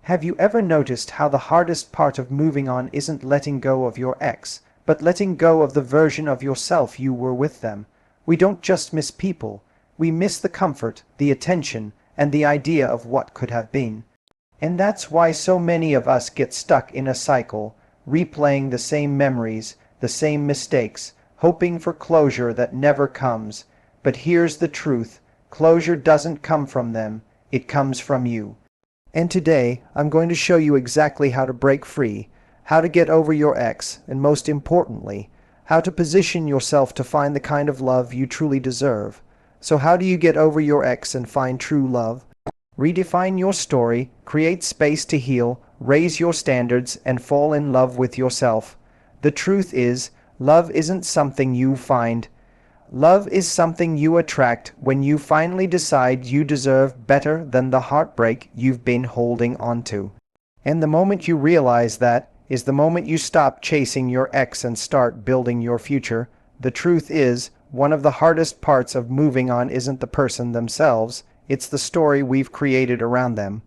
Have you ever noticed how the hardest part of moving on isn't letting go of your ex, but letting go of the version of yourself you were with them? We don't just miss people, we miss the comfort, the attention, and the idea of what could have been. And that's why so many of us get stuck in a cycle, replaying the same memories, the same mistakes, hoping for closure that never comes. But here's the truth, closure doesn't come from them, it comes from you. And today, I'm going to show you exactly how to break free, how to get over your ex, and most importantly, how to position yourself to find the kind of love you truly deserve. So how do you get over your ex and find true love? Redefine your story, create space to heal, raise your standards, and fall in love with yourself. The truth is, love isn't something you find. Love is something you attract when you finally decide you deserve better than the heartbreak you've been holding onto. And the moment you realize that is the moment you stop chasing your ex and start building your future. The truth is, one of the hardest parts of moving on isn't the person themselves, it's the story we've created around them.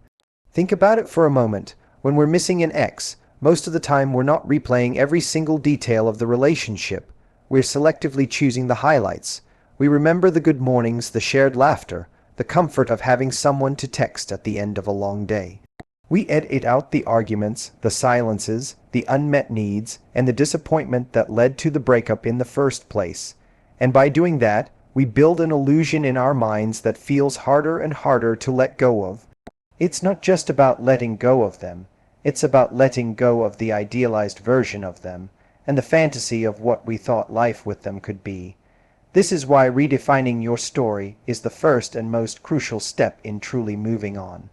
Think about it for a moment. When we're missing an ex, most of the time we're not replaying every single detail of the relationship. We're selectively choosing the highlights. We remember the good mornings, the shared laughter, the comfort of having someone to text at the end of a long day. We edit out the arguments, the silences, the unmet needs, and the disappointment that led to the breakup in the first place. And by doing that, we build an illusion in our minds that feels harder and harder to let go of. It's not just about letting go of them. It's about letting go of the idealized version of them, and the fantasy of what we thought life with them could be. This is why redefining your story is the first and most crucial step in truly moving on.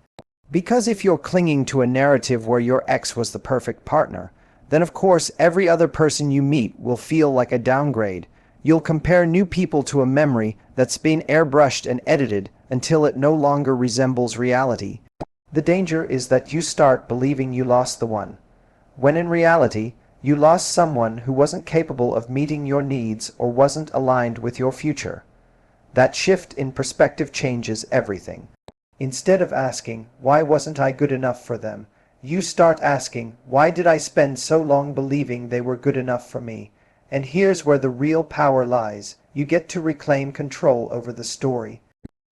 Because if you're clinging to a narrative where your ex was the perfect partner, then of course every other person you meet will feel like a downgrade. You'll compare new people to a memory that's been airbrushed and edited until it no longer resembles reality. The danger is that you start believing you lost the one, when in reality, you lost someone who wasn't capable of meeting your needs or wasn't aligned with your future. That shift in perspective changes everything. Instead of asking, why wasn't I good enough for them? You start asking, why did I spend so long believing they were good enough for me? And here's where the real power lies. You get to reclaim control over the story.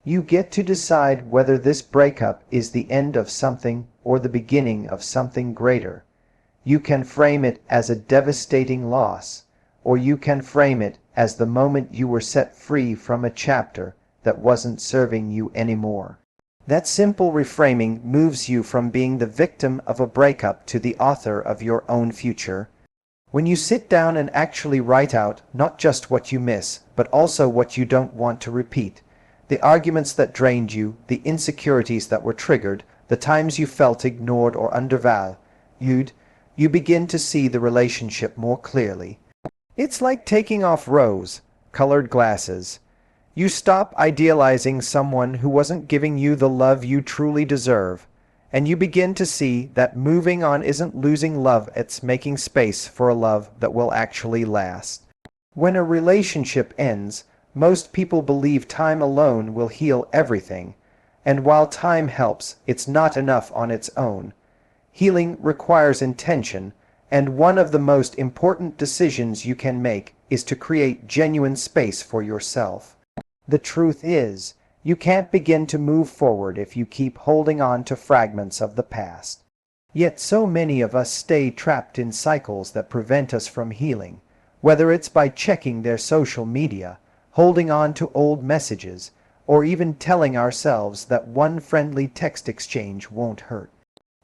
You get to decide whether this breakup is the end of something or the beginning of something greater. You can frame it as a devastating loss, or you can frame it as the moment you were set free from a chapter that wasn't serving you anymore. That simple reframing moves you from being the victim of a breakup to the author of your own future. When you sit down and actually write out not just what you miss, but also what you don't want to repeat, the arguments that drained you, the insecurities that were triggered, the times you felt ignored or undervalued, you begin to see the relationship more clearly. It's like taking off rose-colored glasses. You stop idealizing someone who wasn't giving you the love you truly deserve, and you begin to see that moving on isn't losing love, it's making space for a love that will actually last. When a relationship ends, most people believe time alone will heal everything, and while time helps, it's not enough on its own. Healing requires intention, and one of the most important decisions you can make is to create genuine space for yourself. The truth is, you can't begin to move forward if you keep holding on to fragments of the past. Yet so many of us stay trapped in cycles that prevent us from healing, whether it's by checking their social media, holding on to old messages, or even telling ourselves that one friendly text exchange won't hurt.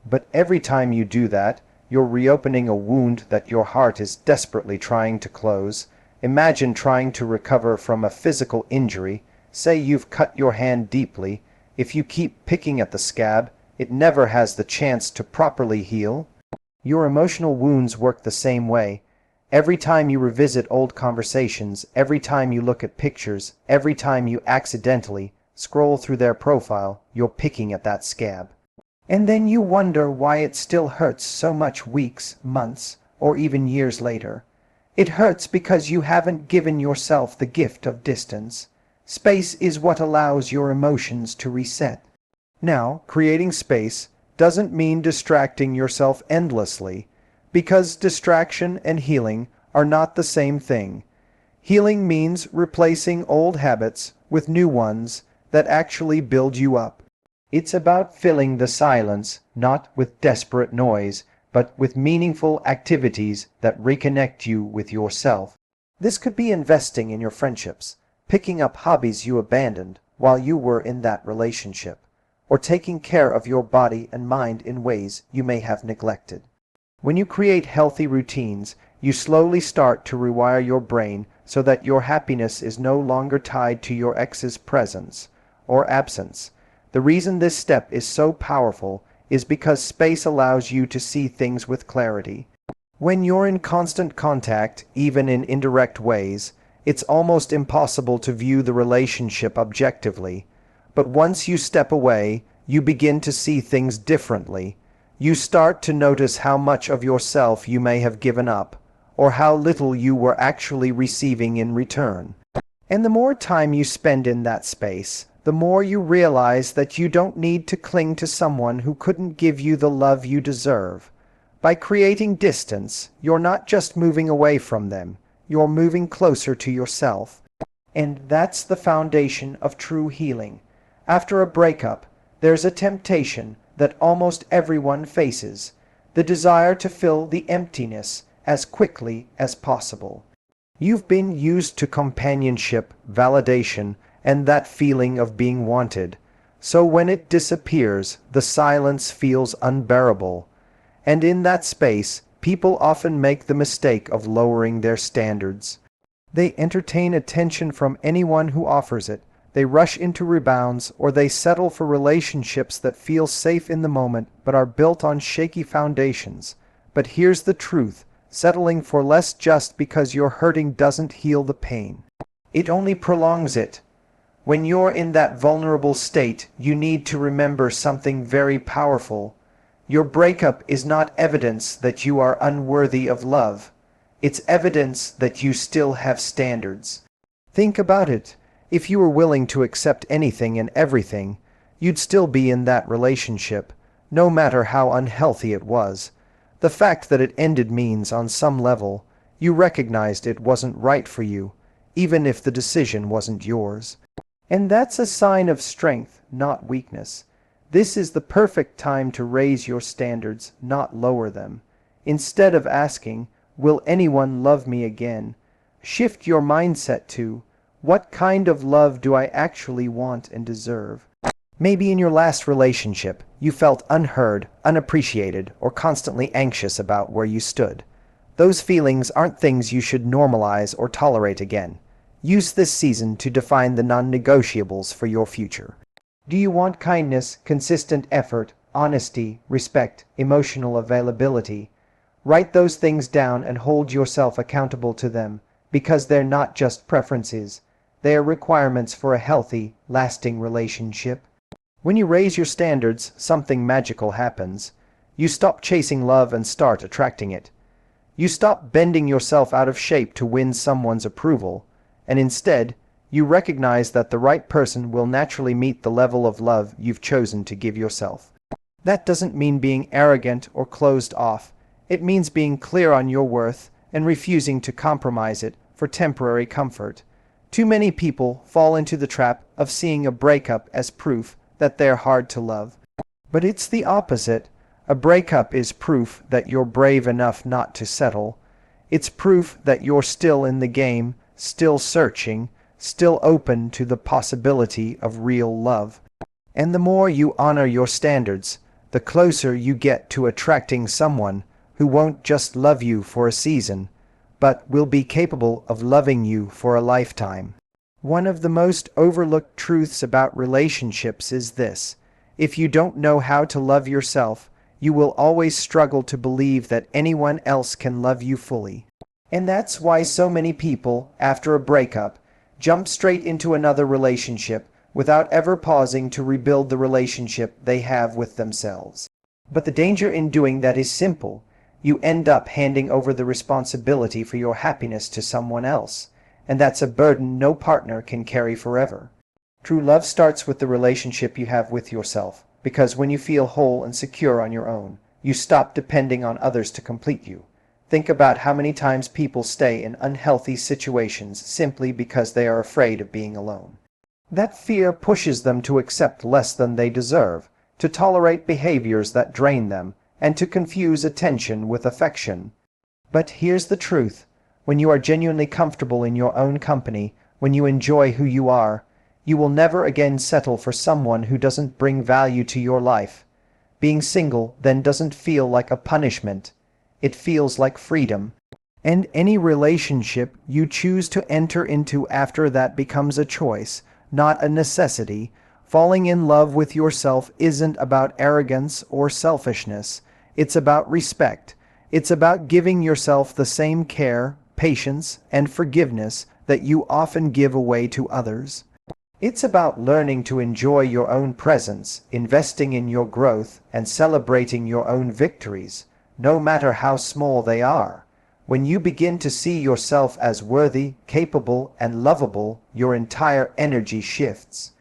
But every time you do that, you're reopening a wound that your heart is desperately trying to close. Imagine trying to recover from a physical injury. Say you've cut your hand deeply. If you keep picking at the scab, it never has the chance to properly heal. Your emotional wounds work the same way. Every time you revisit old conversations, every time you look at pictures, every time you accidentally scroll through their profile, you're picking at that scab. And then you wonder why it still hurts so much weeks, months, or even years later. It hurts because you haven't given yourself the gift of distance. Space is what allows your emotions to reset. Now, creating space, doesn't mean distracting yourself endlessly, because distraction and healing are not the same thing. Healing means replacing old habits with new ones that actually build you up. It's about filling the silence, not with desperate noise, but with meaningful activities that reconnect you with yourself. This could be investing in your friendships, picking up hobbies you abandoned while you were in that relationship, or taking care of your body and mind in ways you may have neglected. When you create healthy routines, you slowly start to rewire your brain so that your happiness is no longer tied to your ex's presence or absence. The reason this step is so powerful is because space allows you to see things with clarity. When you're in constant contact, even in indirect ways, it's almost impossible to view the relationship objectively. But once you step away, you begin to see things differently. You start to notice how much of yourself you may have given up, or how little you were actually receiving in return. And the more time you spend in that space, the more you realize that you don't need to cling to someone who couldn't give you the love you deserve. By creating distance, you're not just moving away from them, you're moving closer to yourself. And that's the foundation of true healing. After a breakup, there's a temptation that almost everyone faces, the desire to fill the emptiness as quickly as possible. You've been used to companionship, validation, and that feeling of being wanted. So when it disappears, the silence feels unbearable. And in that space, people often make the mistake of lowering their standards. They entertain attention from anyone who offers it. They rush into rebounds, or they settle for relationships that feel safe in the moment but are built on shaky foundations. But here's the truth. Settling for less just because you're hurting doesn't heal the pain. It only prolongs it. When you're in that vulnerable state, you need to remember something very powerful. Your breakup is not evidence that you are unworthy of love. It's evidence that you still have standards. Think about it. If you were willing to accept anything and everything, you'd still be in that relationship, no matter how unhealthy it was. The fact that it ended means, on some level, you recognized it wasn't right for you, even if the decision wasn't yours. And that's a sign of strength, not weakness. This is the perfect time to raise your standards, not lower them. Instead of asking, "Will anyone love me again?" shift your mindset to, "What kind of love do I actually want and deserve?" Maybe in your last relationship, you felt unheard, unappreciated, or constantly anxious about where you stood. Those feelings aren't things you should normalize or tolerate again. Use this season to define the non-negotiables for your future. Do you want kindness, consistent effort, honesty, respect, emotional availability? Write those things down and hold yourself accountable to them, because they're not just preferences. They are requirements for a healthy, lasting relationship. When you raise your standards, something magical happens. You stop chasing love and start attracting it. You stop bending yourself out of shape to win someone's approval, and instead, you recognize that the right person will naturally meet the level of love you've chosen to give yourself. That doesn't mean being arrogant or closed off. It means being clear on your worth and refusing to compromise it for temporary comfort. Too many people fall into the trap of seeing a breakup as proof that they're hard to love. But it's the opposite. A breakup is proof that you're brave enough not to settle. It's proof that you're still in the game, still searching, still open to the possibility of real love. And the more you honor your standards, the closer you get to attracting someone who won't just love you for a season, but will be capable of loving you for a lifetime. One of the most overlooked truths about relationships is this: if you don't know how to love yourself, you will always struggle to believe that anyone else can love you fully. And that's why so many people, after a breakup, jump straight into another relationship without ever pausing to rebuild the relationship they have with themselves. But the danger in doing that is simple. You end up handing over the responsibility for your happiness to someone else, and that's a burden no partner can carry forever. True love starts with the relationship you have with yourself. because when you feel whole and secure on your own, you stop depending on others to complete you. Think about how many times people stay in unhealthy situations simply because they are afraid of being alone. That fear pushes them to accept less than they deserve, to tolerate behaviors that drain them, and to confuse attention with affection. But here's the truth. When you are genuinely comfortable in your own company, when you enjoy who you are, you will never again settle for someone who doesn't bring value to your life. Being single then doesn't feel like a punishment. It feels like freedom. And any relationship you choose to enter into after that becomes a choice, not a necessity. Falling in love with yourself isn't about arrogance or selfishness. It's about respect. It's about giving yourself the same care, patience, and forgiveness that you often give away to others. It's about learning to enjoy your own presence, investing in your growth, and celebrating your own victories, no matter how small they are. When you begin to see yourself as worthy, capable, and lovable, your entire energy shifts.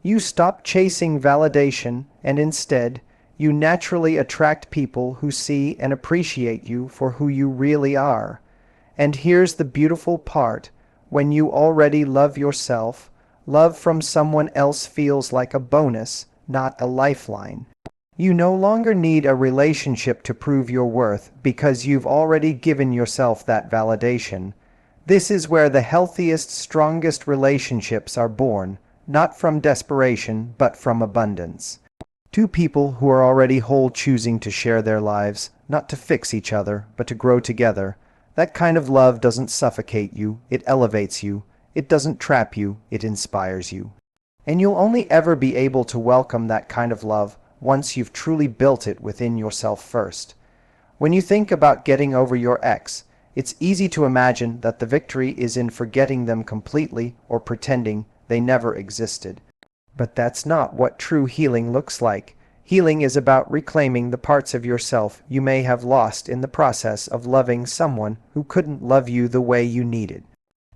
You stop chasing validation, and instead, you naturally attract people who see and appreciate you for who you really are. And here's the beautiful part. When you already love yourself, love from someone else feels like a bonus, not a lifeline. You no longer need a relationship to prove your worth because you've already given yourself that validation. This is where the healthiest, strongest relationships are born, not from desperation, but from abundance. Two people who are already whole choosing to share their lives, not to fix each other, but to grow together. That kind of love doesn't suffocate you, it elevates you. It doesn't trap you, it inspires you. And you'll only ever be able to welcome that kind of love once you've truly built it within yourself first. When you think about getting over your ex, it's easy to imagine that the victory is in forgetting them completely or pretending they never existed. But that's not what true healing looks like. Healing is about reclaiming the parts of yourself you may have lost in the process of loving someone who couldn't love you the way you needed.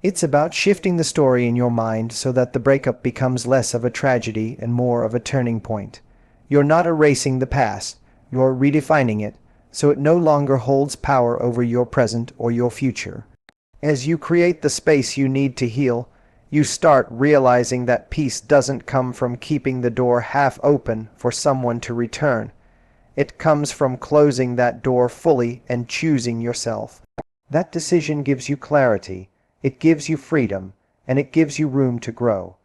It's about shifting the story in your mind so that the breakup becomes less of a tragedy and more of a turning point. You're not erasing the past, you're redefining it, so it no longer holds power over your present or your future. As you create the space you need to heal, you start realizing that peace doesn't come from keeping the door half open for someone to return. It comes from closing that door fully and choosing yourself. That decision gives you clarity, it gives you freedom, and it gives you room to grow.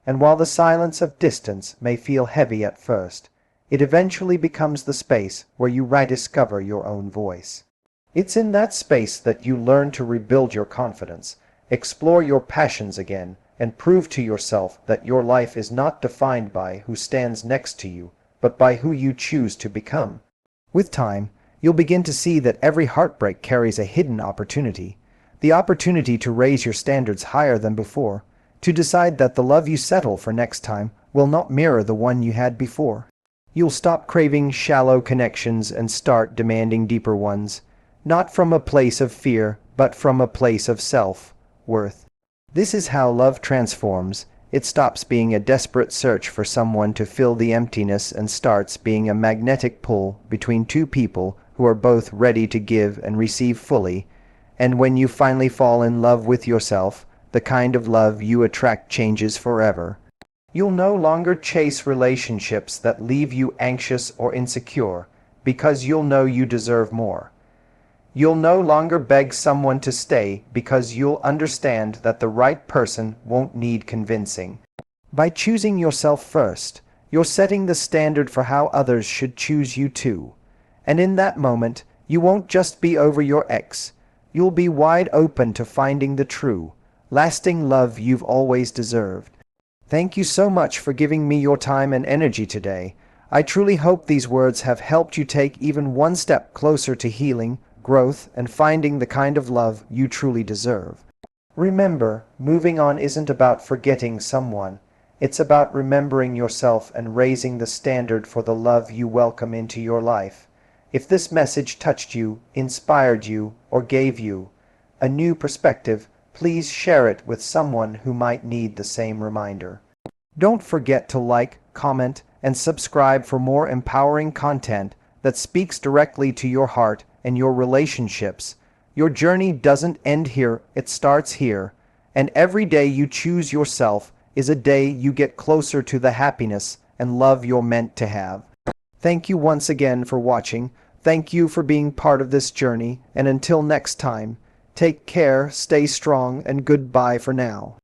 And while the silence of distance may feel heavy at first, it eventually becomes the space where you rediscover your own voice. It's in that space that you learn to rebuild your confidence, explore your passions again, and prove to yourself that your life is not defined by who stands next to you, but by who you choose to become. With time, you'll begin to see that every heartbreak carries a hidden opportunity, the opportunity to raise your standards higher than before, to decide that the love you settle for next time will not mirror the one you had before. You'll stop craving shallow connections and start demanding deeper ones, not from a place of fear, but from a place of self-worth. This is how love transforms. It stops being a desperate search for someone to fill the emptiness and starts being a magnetic pull between two people who are both ready to give and receive fully. And when you finally fall in love with yourself, the kind of love you attract changes forever. You'll no longer chase relationships that leave you anxious or insecure, because you'll know you deserve more. You'll no longer beg someone to stay because you'll understand that the right person won't need convincing. By choosing yourself first, you're setting the standard for how others should choose you too. And in that moment, you won't just be over your ex. You'll be wide open to finding the true, lasting love you've always deserved. Thank you so much for giving me your time and energy today. I truly hope these words have helped you take even one step closer to healing, growth, and finding the kind of love you truly deserve. Remember, moving on isn't about forgetting someone. It's about remembering yourself and raising the standard for the love you welcome into your life. If this message touched you, inspired you, or gave you a new perspective, please share it with someone who might need the same reminder. Don't forget to like, comment, and subscribe for more empowering content that speaks directly to your heart and your relationships. Your journey doesn't end here, it starts here. And every day you choose yourself is a day you get closer to the happiness and love you're meant to have. Thank you once again for watching. Thank you for being part of this journey. And until next time, take care, stay strong, and goodbye for now.